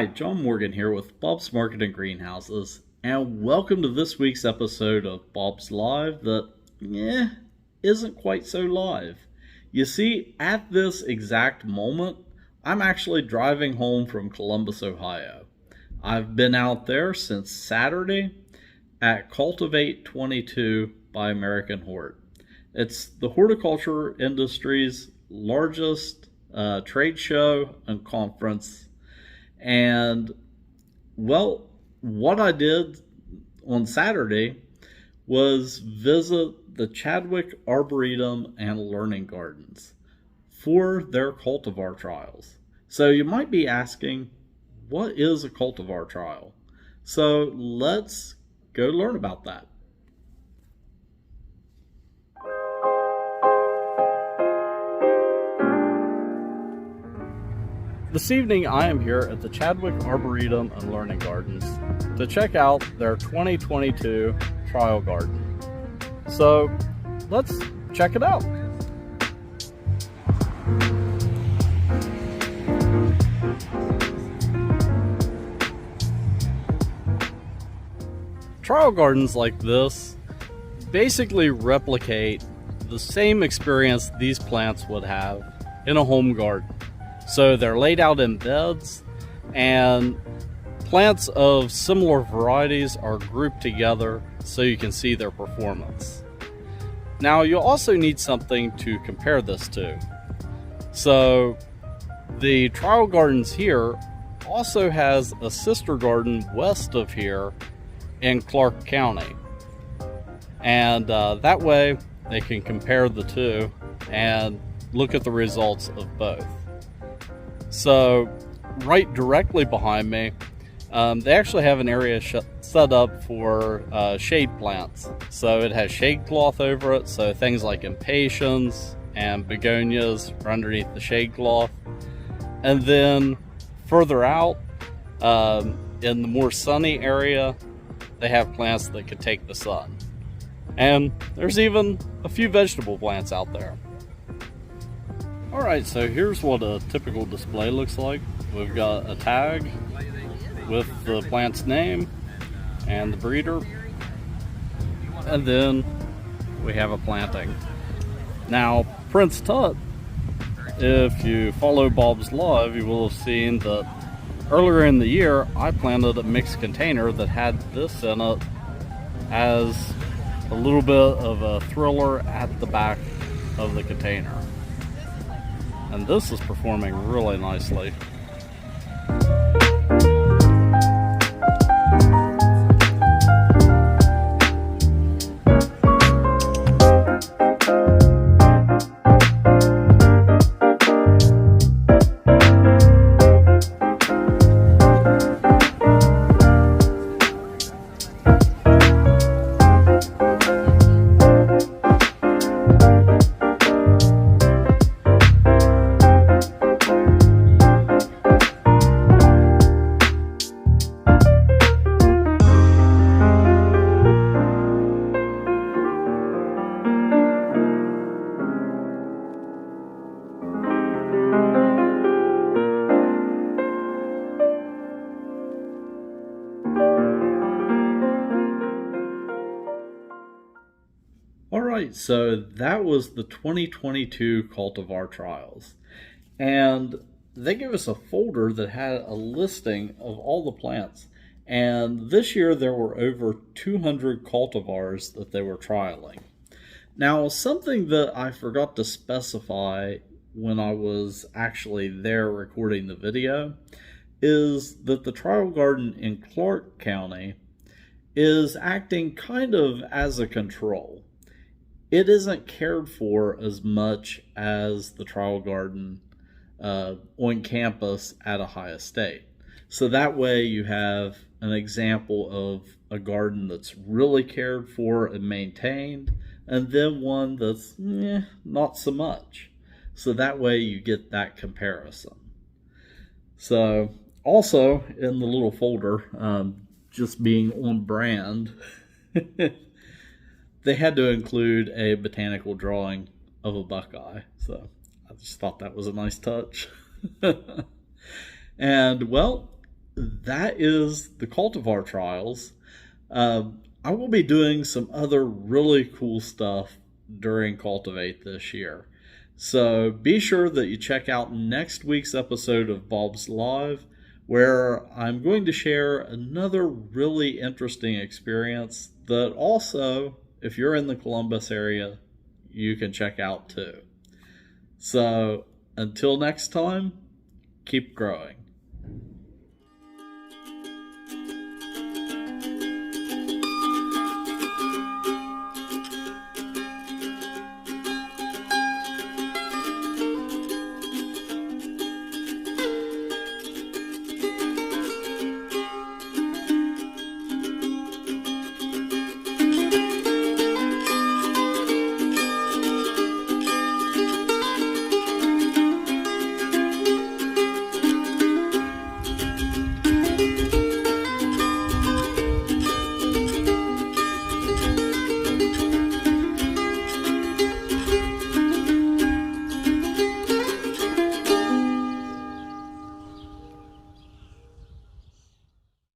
Hi, John Morgan here with Bob's Marketing Greenhouses, and welcome to this week's episode of Bob's Live that, isn't quite so live. You see, at this exact moment, I'm actually driving home from Columbus, Ohio. I've been out there since Saturday at Cultivate 22 by American Hort. It's the horticulture industry's largest trade show and conference. And, well, what I did on Saturday was visit the Chadwick Arboretum and Learning Gardens for their cultivar trials. So you might be asking, what is a cultivar trial? So let's go learn about that. This evening I am here at the Chadwick Arboretum and Learning Gardens to check out their 2022 trial garden. So let's check it out. Trial gardens like this basically replicate the same experience these plants would have in a home garden. So they're laid out in beds, and plants of similar varieties are grouped together so you can see their performance. Now you'll also need something to compare this to. So the trial gardens here also has a sister garden west of here in Clark County. And that way they can compare the two and look at the results of both. So right directly behind me, they actually have an area set up for shade plants. So it has shade cloth over it, so things like impatiens and begonias are underneath the shade cloth. And then further out, in the more sunny area, they have plants that could take the sun. And there's even a few vegetable plants out there. Alright, so here's what a typical display looks like. We've got a tag with the plant's name and the breeder, and then we have a planting. Now, Prince Tut, if you follow Bob's Live, you will have seen that earlier in the year I planted a mixed container that had this in it as a little bit of a thriller at the back of the container. And this is performing really nicely. Alright, so that was the 2022 cultivar trials. And they gave us a folder that had a listing of all the plants. And this year there were over 200 cultivars that they were trialing. Now, something that I forgot to specify when I was actually there recording the video is that the trial garden in Clark County is acting kind of as a control. It isn't cared for as much as the trial garden on campus at Ohio State. So that way you have an example of a garden that's really cared for and maintained, and then one that's not so much. So that way you get that comparison. So also in the little folder, just being on brand, they had to include a botanical drawing of a buckeye. So I just thought that was a nice touch. And, well, that is the cultivar trials. I will be doing some other really cool stuff during Cultivate this year. So be sure that you check out next week's episode of Bob's Live, where I'm going to share another really interesting experience that also, if you're in the Columbus area, you can check out too. So until next time, keep growing.